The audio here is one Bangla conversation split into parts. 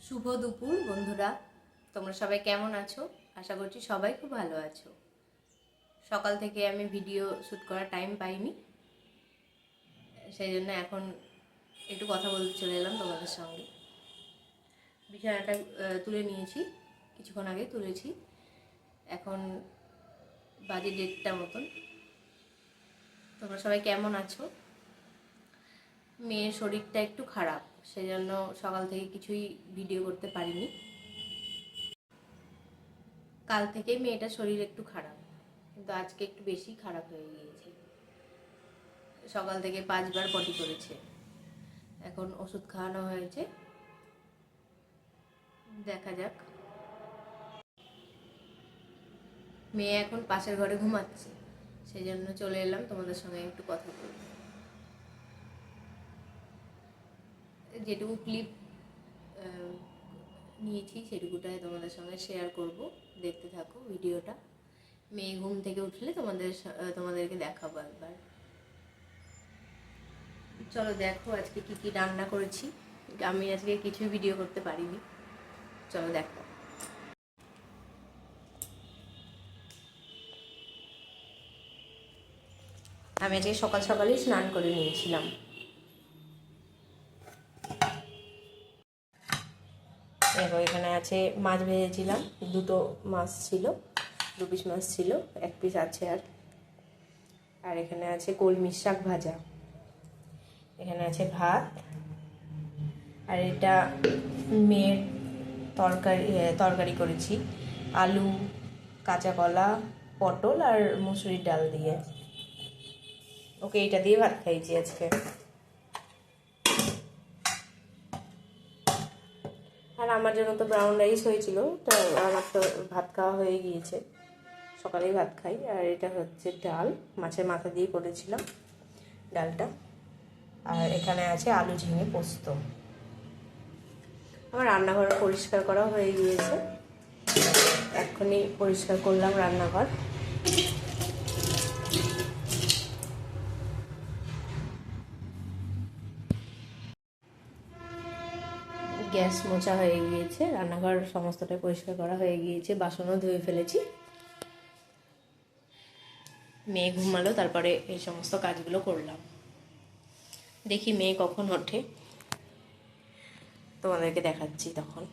শুভ দুপুর বন্ধুরা, তোমরা সবাই কেমন আছো? আশা করছি সবাই খুব ভালো আছো। সকাল থেকে আমি ভিডিও শ্যুট করার টাইম পাইনি, সেই জন্য এখন একটু কথা বলতে চলে এলাম তোমাদের সঙ্গে। বিছানাটা তুলে নিয়েছি, কিছুক্ষণ আগে তুলেছি। এখন বাজে 1:30 মতন। তোমরা সবাই কেমন আছো? মেয়ের শরীরটা একটু খারাপ, সেই জন্য সকাল থেকে কিছুই ভিডিও করতে পারিনি। কাল থেকেই মেয়েটার শরীর একটু খারাপ, কিন্তু আজকে একটু বেশি খারাপ হয়ে গিয়েছে। সকাল থেকে 5 বার পটি করেছে, এখন ওষুধ খাওয়ানো হয়েছে, দেখা যাক। মেয়ে এখন পাশের ঘরে ঘুমাচ্ছে, সেই জন্য চলে এলাম তোমাদের সঙ্গে একটু কথা বলতে। যেটুকু ক্লিপ নিয়েছি সেটুকুটাই তোমাদের সঙ্গে শেয়ার করব, দেখতে থাকো ভিডিওটা। মেয়ে ঘুম থেকে উঠলে তোমাদেরকে দেখাবো একবার। চলো দেখো আজকে কি কি রান্না করেছি। আমি আজকে কিছুই ভিডিও করতে পারিনি, চলো দেখো। আমি আজকে সকাল সকালই স্নান করে নিয়েছিলাম। দেখো এখানে আছে মাছ ভেজেছিলাম, 2টো মাছ ছিল, 2 পিস মাছ ছিল, 1 পিস আছে। আর এখানে আছে কলমি শাক ভাজা, এখানে আছে ভাত, আর এটা মেয়ের তরকারি করেছি, আলু, কাঁচা কলা, পটল আর মুসুরির ডাল দিয়ে। ওকে এটা দিয়ে ভাত খাইছি আজকে। আর আমার জন্য তো ব্রাউন রাইস হয়েছিল, তো আমার তো ভাত খাওয়া হয়ে গিয়েছে, সকালেই ভাত খাই। আর এটা হচ্ছে ডাল, মাছের মাথা দিয়ে করেছিলাম ডালটা। আর এখানে আছে আলু ঝিঙে পোস্ত। আমার রান্নাঘর পরিষ্কার করা হয়ে গিয়েছে, এক্ষুনি পরিষ্কার করলাম রান্নাঘর। গ্যাস মোছা হয়ে গিয়েছে, রান্নাঘর সমস্তটাই পরিষ্কার করা হয়ে গিয়েছে, বাসনও ধুয়ে ফেলেছি। মেয়ে ঘুমালো, তারপরে এই সমস্ত কাজগুলো করলাম। দেখি মেয়ে কখন ওঠে, তোমাদেরকে দেখাচ্ছি তখন।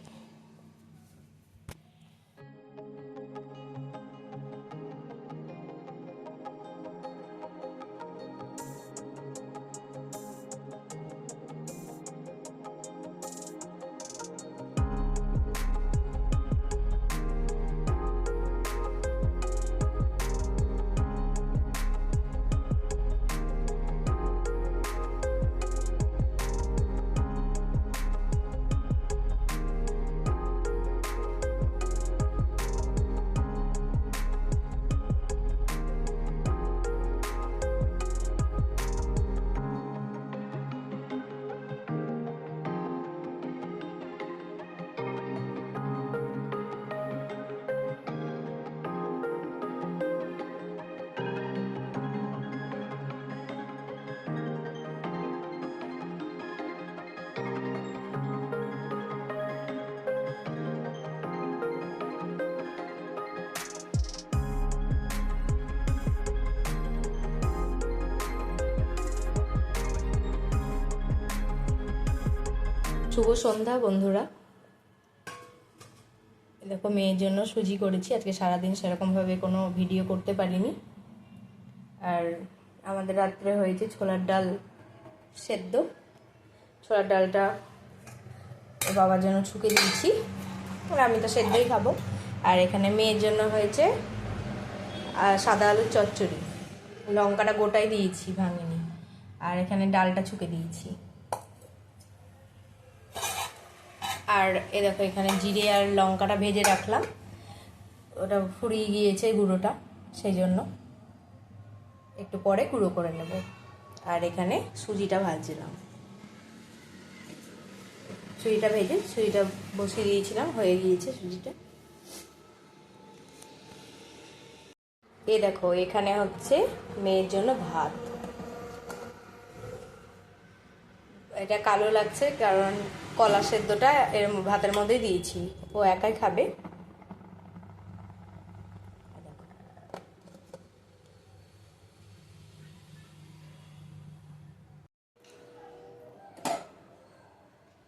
শুভ সন্ধ্যা বন্ধুরা। দেখো মেয়ের জন্য সুজি করেছি, আজকে সারাদিন সেরকমভাবে কোনো ভিডিও করতে পারিনি। আর আমাদের রাত্রে হয়েছে ছোলার ডাল সেদ্ধ, ছোলার ডালটা বাবার জন্য ছুঁকে দিয়েছি, আর আমি তো সেদ্ধই খাবো। আর এখানে মেয়ের জন্য হয়েছে সাদা আলুর চচ্চড়ি, লঙ্কাটা গোটাই দিয়েছি, ভাঙিনি। আর এখানে ডালটা ছুঁকে দিয়েছি। আর এ দেখো এখানে জিরে আর লঙ্কাটা ভেজে রাখলাম, ওটা ফুরিয়ে গিয়েছে গুঁড়োটা, সেই জন্য একটু পরে গুঁড়ো করে নেব। আর এখানে সুজিটা ভাজছিলাম, সুজিটা ভেজে সুজিটা বসিয়ে দিয়েছিলাম, হয়ে গিয়েছে সুজিটা। এ দেখো এখানে হচ্ছে মেয়ের জন্য ভাত। এটা কালো লাগছে কারণ কলা সেদ্ধটা এর ভাতের মধ্যেই দিয়েছি, ও একাই খাবে।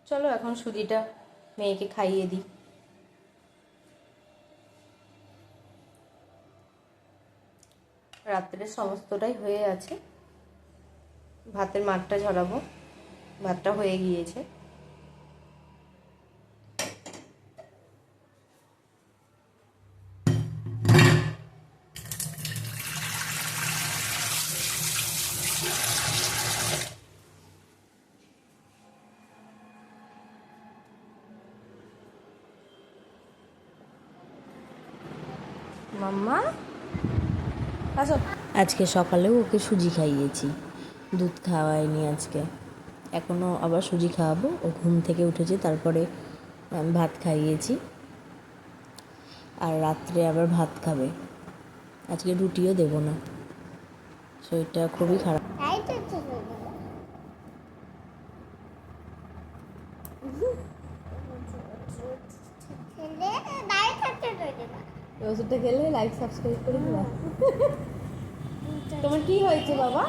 চলো এখন সুজিটা মেয়েকে খাইয়ে দিই। রাত্রে সমস্তটাই হয়ে আছে, ভাতের মাঠটা ঝরাবো, ভাতটা হয়ে গিয়েছে। মাম্মা আসো। আজকে সকালেও ওকে সুজি খাইয়েছি, দুধ খাওয়াইনি আজকে, এখনও আবার সুজি খাওয়াবো। ও ঘুম থেকে উঠেছে, তারপরে ভাত খাইয়েছি, আর রাত্রে আবার ভাত খাবে। আজকে রুটিও দেবো না, শরীরটা খুবই খারাপ। ওষুধটা খেলে লাইক সাবস্ক্রাইব করে দিবা। তোমার কি হয়েছে বাবা?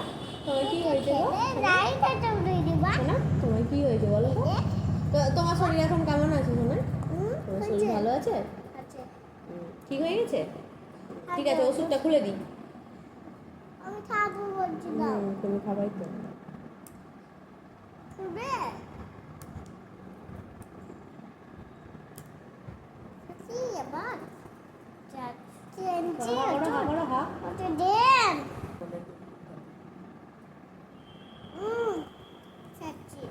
তোমার কি হয়েছে গো? না তোমার কি হয়েছে বলো তো? তোমার শরীর এখন কেমন আছে সোনা? তোমার শরীর ভালো আছে? ঠিক হয়ে গেছে? ঠিক আছে, ওষুধটা খুলে দিই। আমি খাবো বলছিলাম। তুমি খাবাই তো। খাবে? কি আবার? যাচ্ছে ওটা দেন। যাচ্ছে।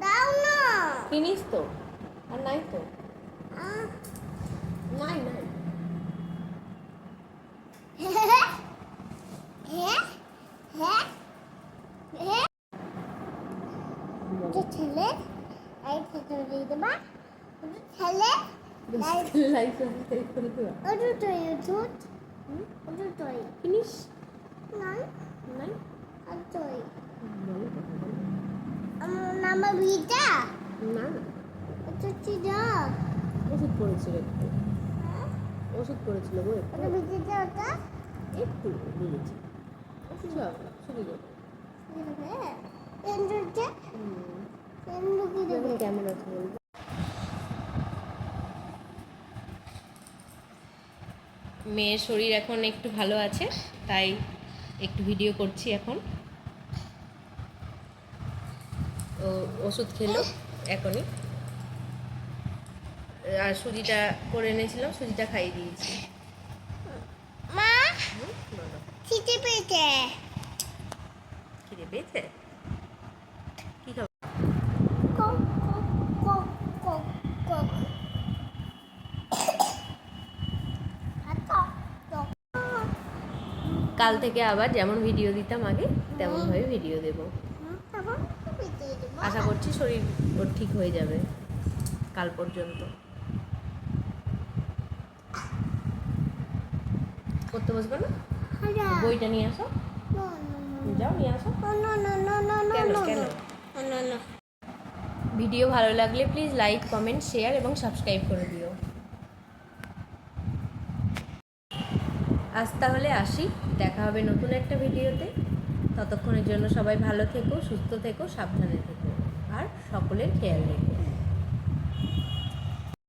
দাও না। কিনিস তো? আর নাই তো? নাই নাই। ছেলে এই খেতে দিয়ে দেবা, ছেলে লাইক সাবস্ক্রাইব করে দিবা। ওটুটোই ওটুট ওটুটোই কিনিস? নাই নাই ওটুটোই বলো তো। আমার নাম ভিটা না না, ওটুটি যা ওষুধ পড়েছিল একটু, ওষুধ পড়েছিল গো একটু, ওটা ভিটা ওটা একটু দিয়েছি। ওষুধ হবে শুধু দেবো। পেন্ডুটে পেন্ডু কি দেবে? কেমন আছে বলবো? মেয়ের শরীর এখন একটু ভালো আছে, তাই একটু ভিডিও করছি এখন। ও ওষুধ খেলো এখনই, আর সুজিটা করে এনেছিলাম, সুজিটা খাইয়ে দিয়েছি। মা খিদে পেয়েছে। খিদে পেয়েছে? কি খাবো? কক কক কক কক কক কাল থেকে আবার যেমন ভিডিও দিতাম আগে তেমনভাবে ভিডিও দেব। আশা করছি শরীর ওর ঠিক হয়ে যাবে কাল পর্যন্ত। করতে বসবে না? বইটা নিয়ে আসো, যাও নিয়ে আসো। কেন কেন? ভিডিও ভালো লাগলে প্লিজ লাইক কমেন্ট শেয়ার এবং সাবস্ক্রাইব করে দিও। আজ তাহলে আসি, দেখা হবে নতুন একটা ভিডিওতে। ততক্ষণের জন্য সবাই ভালো থেকো, সুস্থ থেকো, সাবধানে থেকো, আর সকলের খেয়াল রেখো।